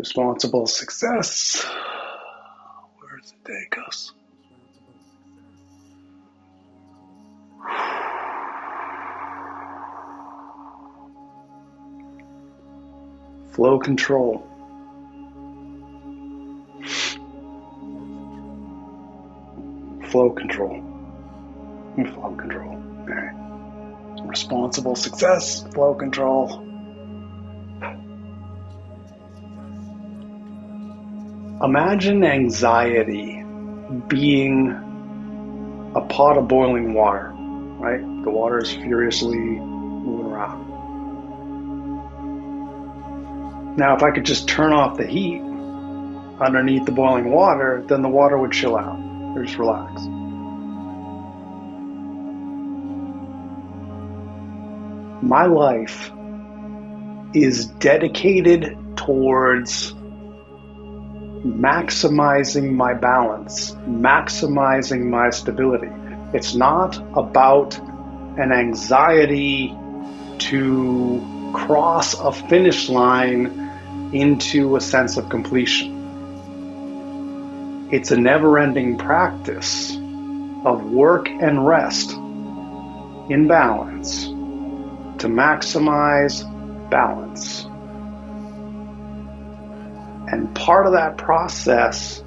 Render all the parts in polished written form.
Responsible success. Where does the day go? Flow control. Flow control. Flow control. All right. Responsible success. Flow control. Imagine anxiety being a pot of boiling water, right? The water is furiously moving around. Now, if I could just turn off the heat underneath the boiling water, then the water would chill out or just relax. My life is dedicated towards maximizing my balance, maximizing my stability. It's not about an anxiety to cross a finish line into a sense of completion. It's a never-ending practice of work and rest in balance to maximize balance. And part of that process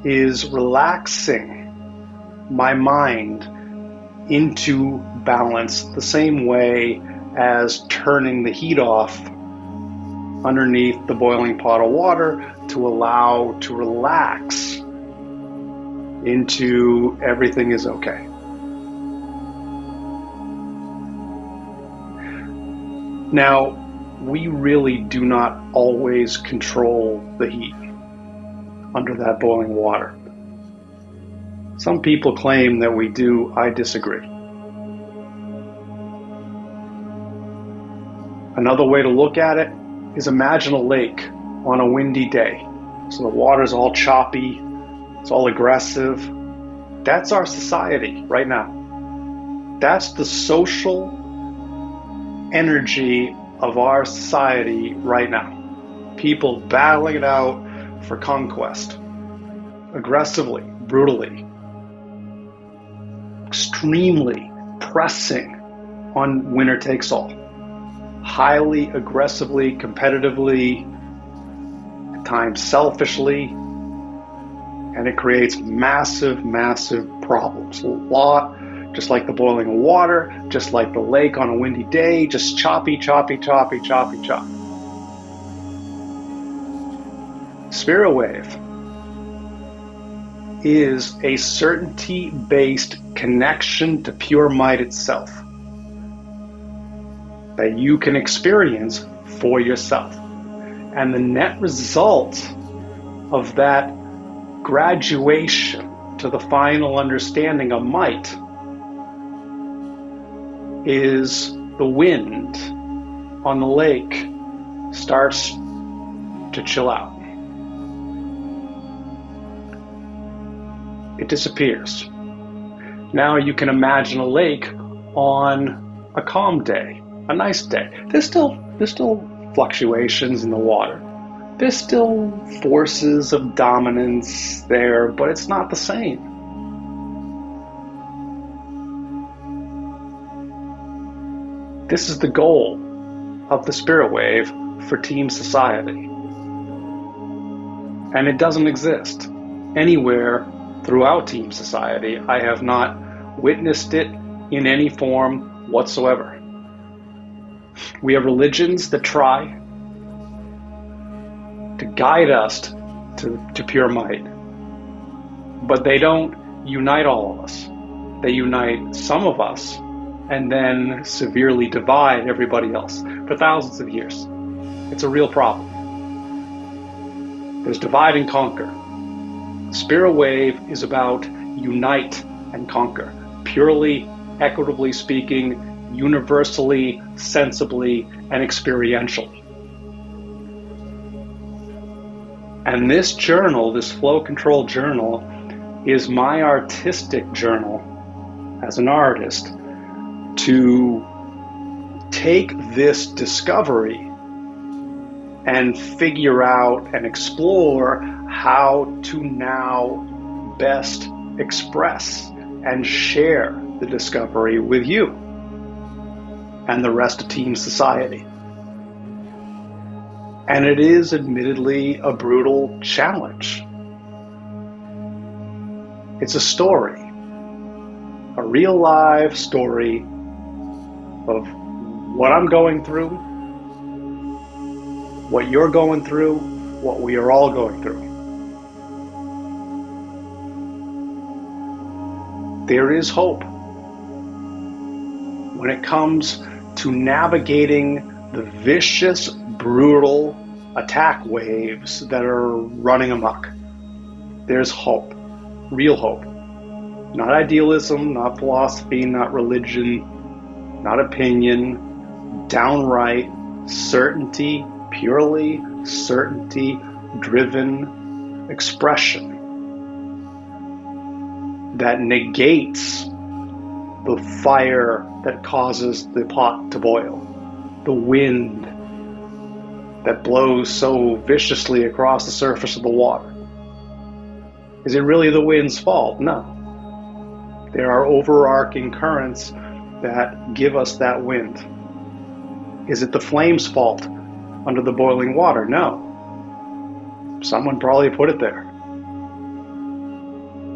is relaxing my mind into balance the same way as turning the heat off underneath the boiling pot of water to allow to relax into everything is okay. Now, we really do not always control the heat under that boiling water. Some people claim that we do. I disagree. Another way to look at it is imagine a lake on a windy day. So the water's all choppy, it's all aggressive. That's our society right now. That's the social energy of our society right now. People battling it out for conquest. Aggressively, brutally, extremely pressing on winner takes all. Highly aggressively, competitively, at times selfishly, and it creates massive, massive problems. A lot. Just like the boiling water, just like the lake on a windy day, just choppy, choppy, choppy, choppy, choppy. Spirit wave is a certainty-based connection to pure might itself that you can experience for yourself. And the net result of that graduation to the final understanding of might is the wind on the lake starts to chill out. It disappears. Now you can imagine a lake on a calm day, a nice day. There's still fluctuations in the water. There's still forces of dominance there, but it's not the same. This is the goal of the spirit wave for team society. And it doesn't exist anywhere throughout team society. I have not witnessed it in any form whatsoever. We have religions that try to guide us to pure might, but they don't unite all of us. They unite some of us and then severely divide everybody else for thousands of years. It's a real problem. There's divide and conquer. Spirit wave is about unite and conquer, purely, equitably speaking, universally, sensibly, and experientially. And this journal, this flow control journal, is my artistic journal as an artist to take this discovery and figure out and explore how to now best express and share the discovery with you and the rest of Team Society. And it is admittedly a brutal challenge. It's a story, a real live story of what I'm going through, what you're going through, what we are all going through. There is hope when it comes to navigating the vicious, brutal attack waves that are running amok. There's hope, real hope. Not idealism, not philosophy, not religion, not opinion, downright certainty, purely certainty-driven expression that negates the fire that causes the pot to boil, the wind that blows so viciously across the surface of the water. Is it really the wind's fault? No. There are overarching currents that give us that wind. Is it the flame's fault under the boiling water? No. Someone probably put it there.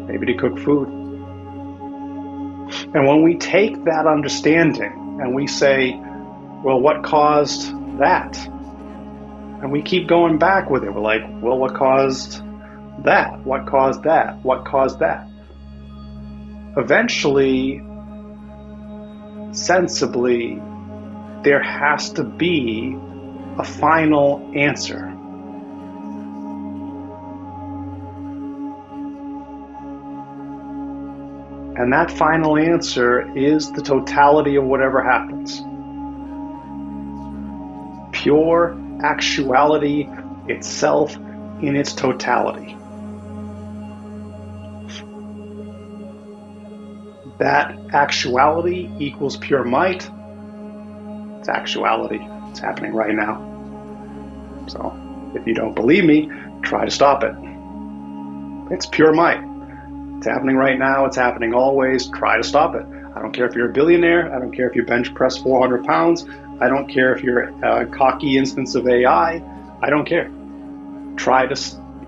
Maybe to cook food. And when we take that understanding and we say, well, what caused that? And we keep going back with it. We're like, well, what caused that? What caused that? What caused that? Eventually, sensibly, there has to be a final answer. And that final answer is the totality of whatever happens. Pure actuality itself in its totality. That actuality equals pure might. It's actuality. It's happening right now. So, if you don't believe me, try to stop it. It's pure might. It's happening right now. It's happening always. Try to stop it. I don't care if you're a billionaire. I don't care if you bench press 400 pounds. I don't care if you're a cocky instance of AI. I don't care. Try to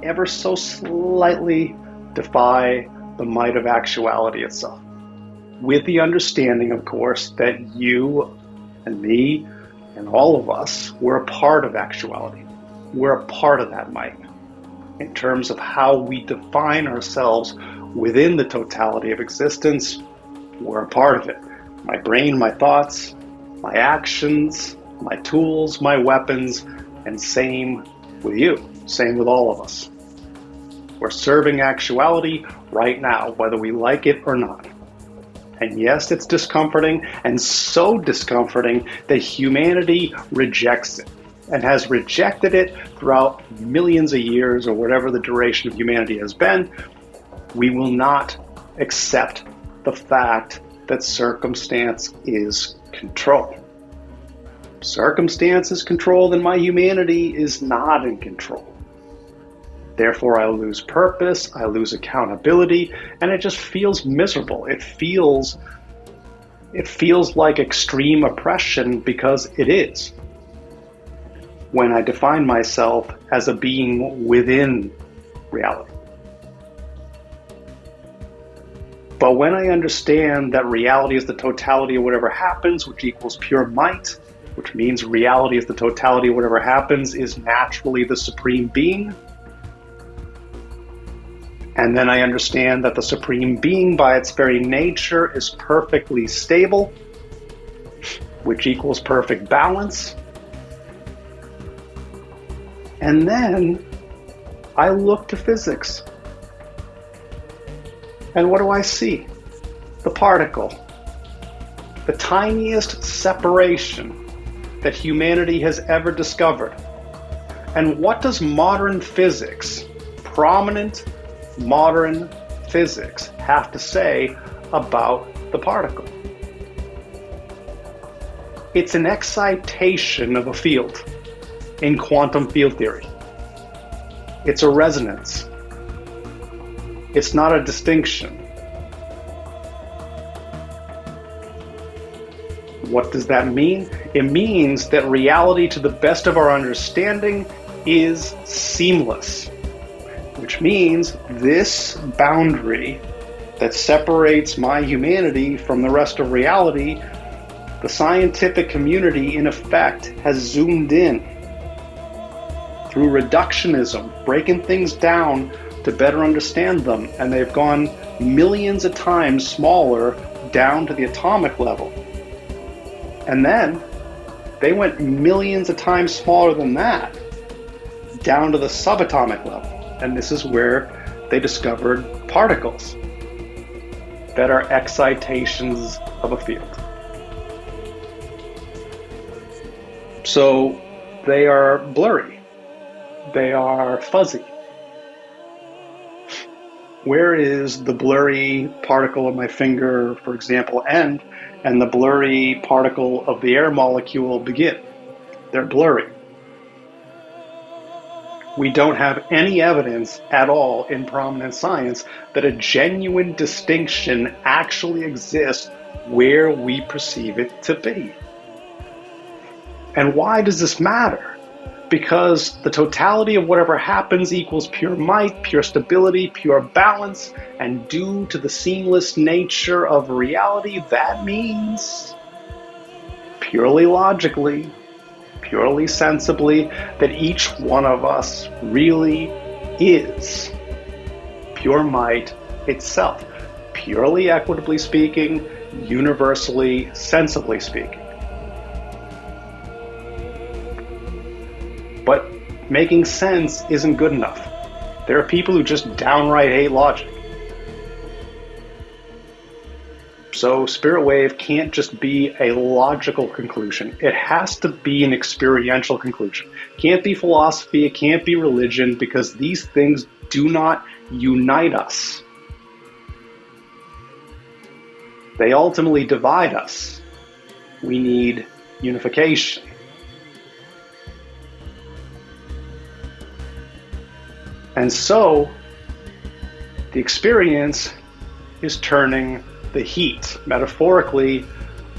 ever so slightly defy the might of actuality itself. With the understanding, of course, that you and me and all of us, we're a part of actuality. We're a part of that might in terms of how we define ourselves within the totality of existence. We're a part of it. My brain, my thoughts, my actions, my tools, my weapons, and same with you, same with all of us. We're serving actuality right now, whether we like it or not. And yes, it's discomforting, and so discomforting that humanity rejects it and has rejected it throughout millions of years or whatever the duration of humanity has been. We will not accept the fact that circumstance is control. Circumstance is control, then my humanity is not in control. Therefore, I lose purpose, I lose accountability, and it just feels miserable. It feels like extreme oppression because it is. When I define myself as a being within reality. But when I understand that reality is the totality of whatever happens, which equals pure might, which means reality is the totality of whatever happens, is naturally the supreme being. And then I understand that the supreme being by its very nature is perfectly stable, which equals perfect balance. And then I look to physics. And what do I see? The particle. The tiniest separation that humanity has ever discovered. And what does modern physics, prominent modern physics, have to say about the particle? It's an excitation of a field. in quantum field theory. It's a resonance. It's not a distinction. What does that mean? It means that reality, to the best of our understanding, is seamless, which means this boundary that separates my humanity from the rest of reality, the scientific community, in effect, has zoomed in through reductionism, breaking things down to better understand them, and they've gone millions of times smaller down to the atomic level. And then they went millions of times smaller than that down to the subatomic level. And this is where they discovered particles that are excitations of a field. So they are blurry. They are fuzzy. Where is the blurry particle of my finger, for example, end, and the blurry particle of the air molecule begin? They're blurry. We don't have any evidence at all in prominent science that a genuine distinction actually exists where we perceive it to be. And why does this matter? Because the totality of whatever happens equals pure might, pure stability, pure balance, and due to the seamless nature of reality, that means, purely logically, purely sensibly, that each one of us really is pure might itself, purely equitably speaking, universally, sensibly speaking. But making sense isn't good enough. There are people who just downright hate logic. So Spirit Wave can't just be a logical conclusion. It has to be an experiential conclusion. It can't be philosophy, it can't be religion, because these things do not unite us. They ultimately divide us. We need unification. And so, the experience is turning the heat, metaphorically,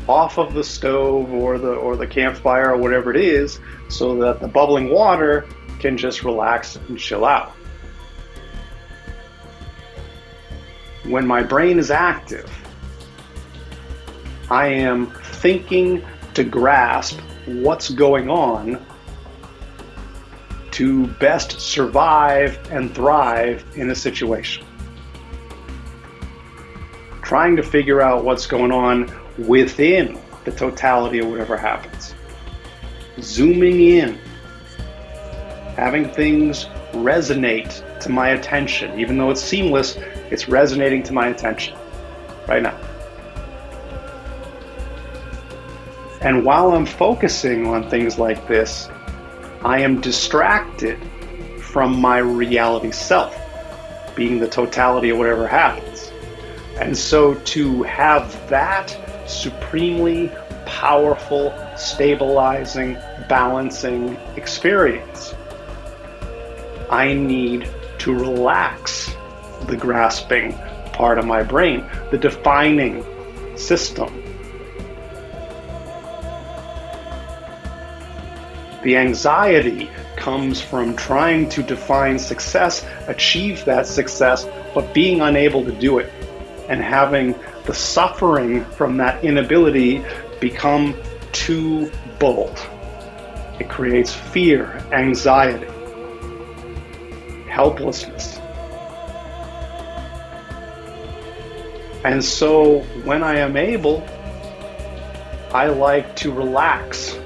off of the stove or the campfire or whatever it is, so that the bubbling water can just relax and chill out. When my brain is active, I am thinking to grasp what's going on to best survive and thrive in a situation. Trying to figure out what's going on within the totality of whatever happens. Zooming in, having things resonate to my attention. Even though it's seamless, it's resonating to my attention right now. And while I'm focusing on things like this, I am distracted from my reality self, being the totality of whatever happens. And so to have that supremely powerful, stabilizing, balancing experience, I need to relax the grasping part of my brain, the defining system. The anxiety comes from trying to define success, achieve that success, but being unable to do it, and having the suffering from that inability become too bold. It creates fear, anxiety, helplessness. And so when I am able, I like to relax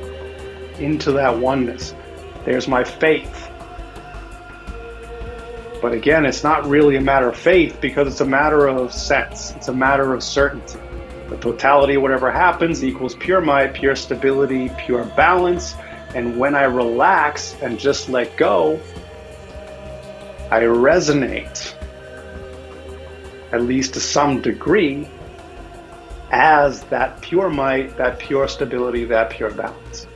into that oneness. There's my faith. But again, it's not really a matter of faith, because it's a matter of sense. It's a matter of certainty. The totality of whatever happens equals pure might, pure stability, pure balance. And when I relax and just let go, I resonate, at least to some degree, as that pure might, that pure stability, that pure balance.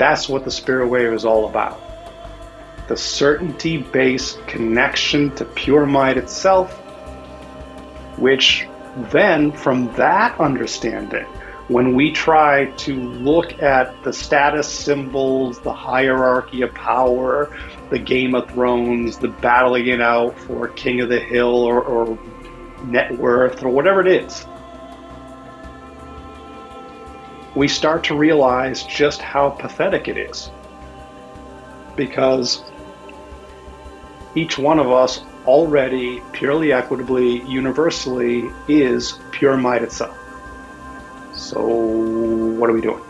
That's what the spirit wave is all about. The certainty-based connection to pure might itself, which then, from that understanding, when we try to look at the status symbols, the hierarchy of power, the Game of Thrones, the battling it out for King of the Hill or net worth or whatever it is, we start to realize just how pathetic it is. Because each one of us already, purely equitably, universally, is pure might itself. So what are we doing?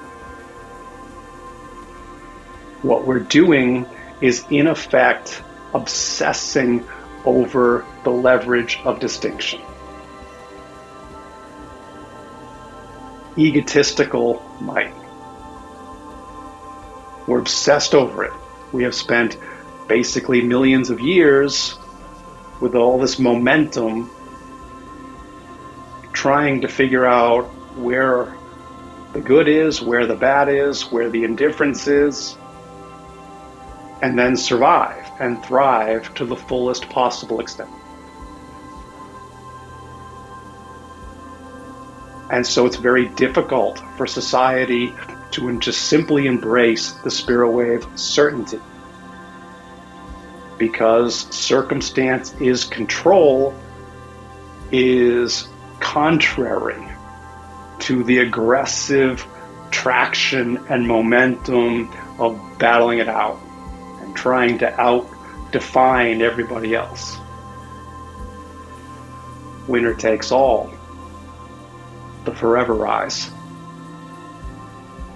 What we're doing is, in effect, obsessing over the leverage of distinction. Egotistical might. We're obsessed over it. We have spent basically millions of years with all this momentum trying to figure out where the good is, where the bad is, where the indifference is, and then survive and thrive to the fullest possible extent. And so it's very difficult for society to just simply embrace the spirit wave certainty, because circumstance is control is contrary to the aggressive traction and momentum of battling it out and trying to out-define everybody else. Winner takes all. The forever rise.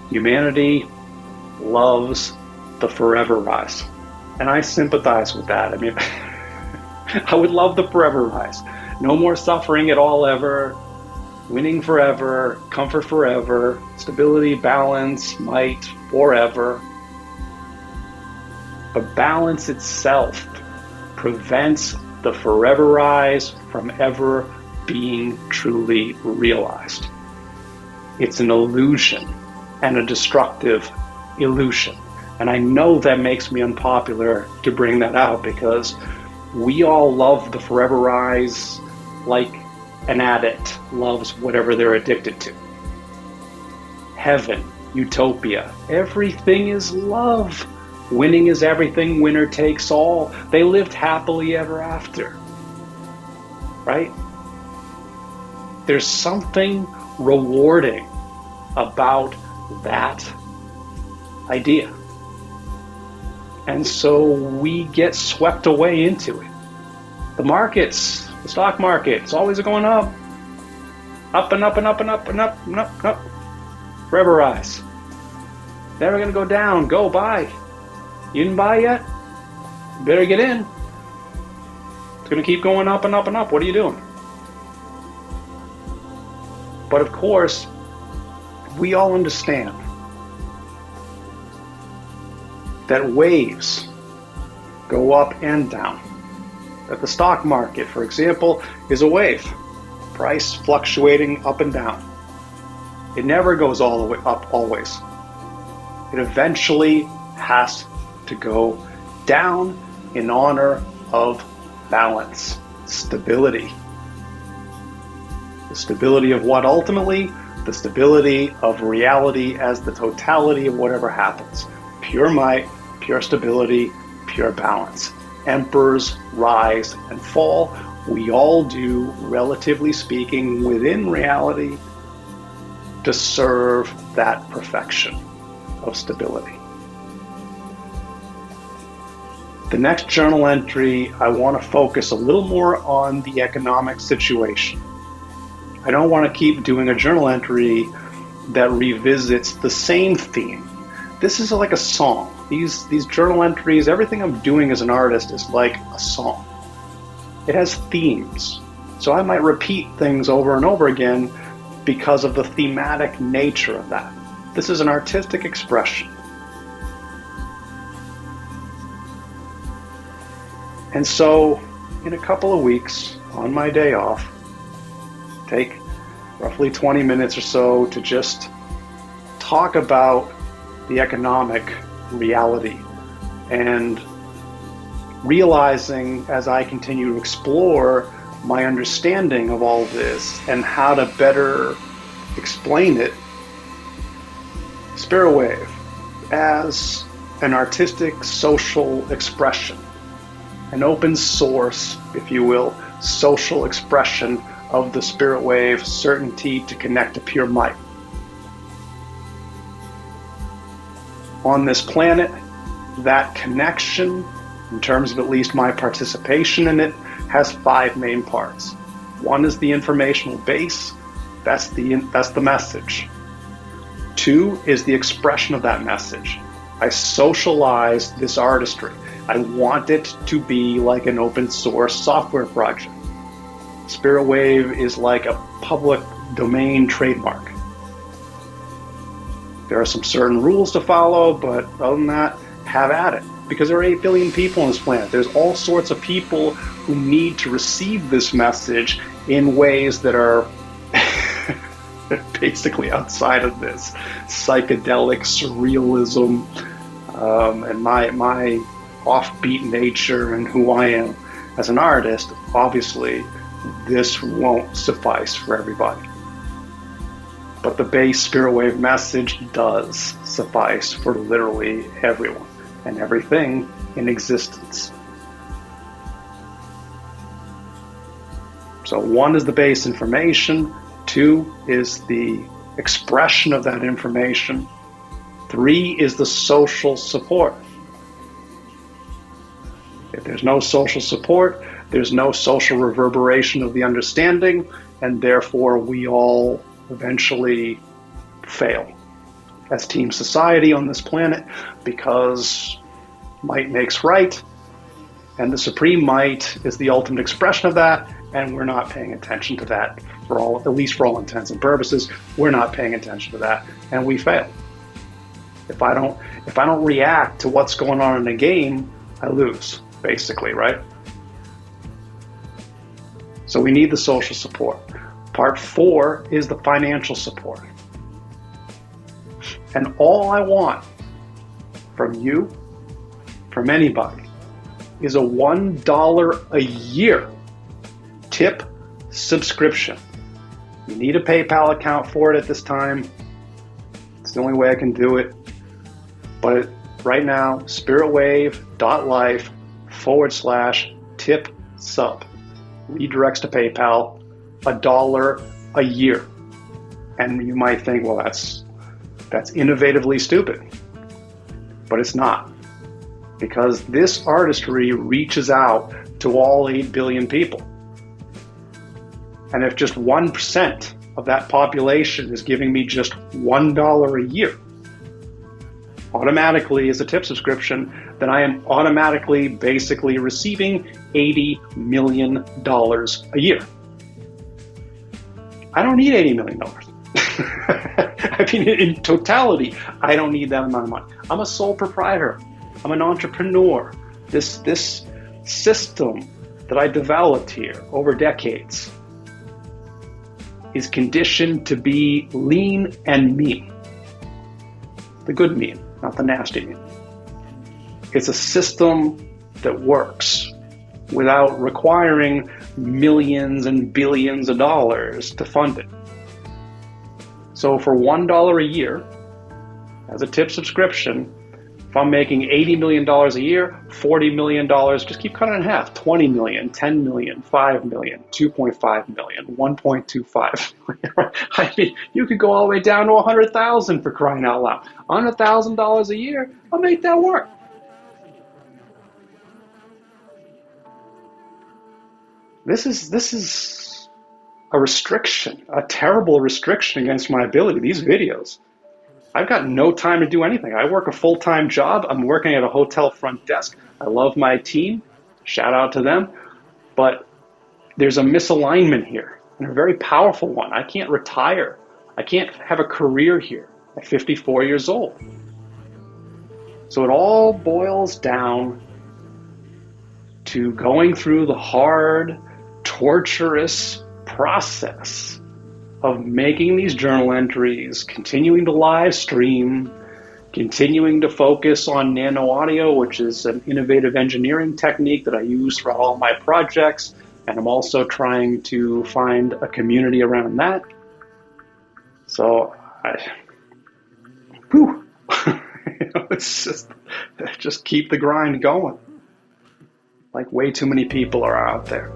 Humanity loves the forever rise. And I sympathize with that. I mean, I would love the forever rise. No more suffering at all ever. Winning forever. Comfort forever. Stability, balance, might forever. But balance itself prevents the forever rise from ever being truly realized. It's an illusion, and a destructive illusion. And I know that makes me unpopular to bring that out, because we all love the forever rise like an addict loves whatever they're addicted to. Heaven, utopia, everything is love. Winning is everything, winner takes all. They lived happily ever after, right? There's something rewarding about that idea. And so we get swept away into it. The markets, the stock market, it's always going up. Up and up and up and up and up and up and up. Forever rise. Never gonna go down, go buy. You didn't buy yet? You better get in. It's gonna keep going up and up and up. What are you doing? But of course, we all understand that waves go up and down. That the stock market, for example, is a wave. Price fluctuating up and down. It never goes all the way up always. It eventually has to go down in honor of balance, stability. The stability of what ultimately? The stability of reality as the totality of whatever happens. Pure might, pure stability, pure balance. Emperors rise and fall. We all do, relatively speaking, within reality, to serve that perfection of stability. The next journal entry, I want to focus a little more on the economic situation. I don't want to keep doing a journal entry that revisits the same theme. This is like a song. These journal entries, everything I'm doing as an artist is like a song. It has themes. So I might repeat things over and over again because of the thematic nature of that. This is an artistic expression. And so, in a couple of weeks, on my day off, take roughly 20 minutes or so to just talk about the economic reality, and realizing as I continue to explore my understanding of all this and how to better explain it, Spirit Wave as an artistic social expression, an open source, if you will, social expression of the Spirit Wave certainty to connect to pure might. On this planet, that connection, in terms of at least my participation in it, has 5 main parts. One is the informational base, that's the message. 2 is the expression of that message. I socialize this artistry. I want it to be like an open source software project. Spirit Wave is like a public domain trademark. There are some certain rules to follow, but other than that, have at it. Because there are 8 billion people on this planet. There's all sorts of people who need to receive this message in ways that are basically outside of this psychedelic surrealism and my offbeat nature and who I am as an artist. Obviously, this won't suffice for everybody. But the base Spirit Wave message does suffice for literally everyone and everything in existence. So 1 is the base information, 2 is the expression of that information, 3 is the social support. If there's no social support, there's no social reverberation of the understanding, and therefore we all eventually fail as team society on this planet, because might makes right, and the supreme might is the ultimate expression of that, and we're not paying attention to that at least for all intents and purposes. We're not paying attention to that, and we fail. If I don't react to what's going on in the game, I lose, basically, right? So we need the social support. Part 4 is the financial support. And all I want from you, from anybody, is a $1 a year tip subscription. You need a PayPal account for it at this time. It's the only way I can do it. But right now, spiritwave.life/tip sub redirects to PayPal, $1 a year. And you might think, well, that's innovatively stupid. But it's not. Because this artistry reaches out to all 8 billion people. And if just 1% of that population is giving me just $1 a year, automatically as a tip subscription, then I am automatically basically receiving $80 million a year. I don't need $80 million. I mean, in totality, I don't need that amount of money. I'm a sole proprietor. I'm an entrepreneur. This system that I developed here over decades is conditioned to be lean and mean. The good mean, not the nasty mean. It's a system that works without requiring millions and billions of dollars to fund it. So for $1 a year, as a tip subscription, if I'm making $80 million a year, $40 million, just keep cutting it in half, 20 million, 10 million, 5 million, 2.5 million, 1.25 million. I mean, you could go all the way down to 100,000 for crying out loud. $100,000 a year, I'll make that work. This is a restriction, a terrible restriction against my ability. These videos, I've got no time to do anything. I work a full-time job. I'm working at a hotel front desk. I love my team. Shout out to them. But there's a misalignment here, and a very powerful one. I can't retire. I can't have a career here at 54 years old. So it all boils down to going through the hard, torturous process of making these journal entries, continuing to live stream, Continuing to focus on nano audio, which is an innovative engineering technique that I use for all my projects. And I'm also trying to find a community around that. So it's just keep the grind going. Like way too many people are out there.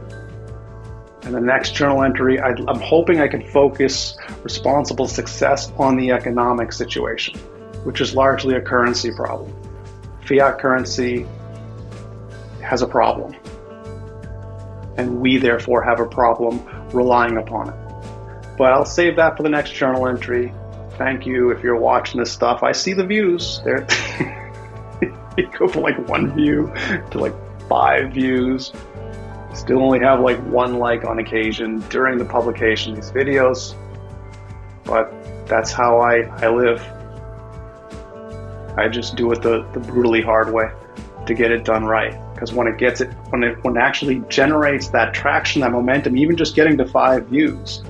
And the next journal entry, I'm hoping I can focus responsible success on the economic situation, which is largely a currency problem. Fiat currency has a problem, and we therefore have a problem relying upon it. But I'll save that for the next journal entry. Thank you if you're watching this stuff. I see the views. They go from like 1 view to like 5 views. Still only have like 1 like on occasion during the publication of these videos. But that's how I live. I just do it the brutally hard way to get it done right. Because when it actually generates that traction, that momentum, even just getting to 5 views,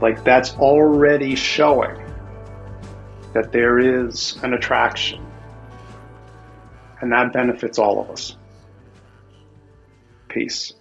like that's already showing that there is an attraction. And that benefits all of us. Peace.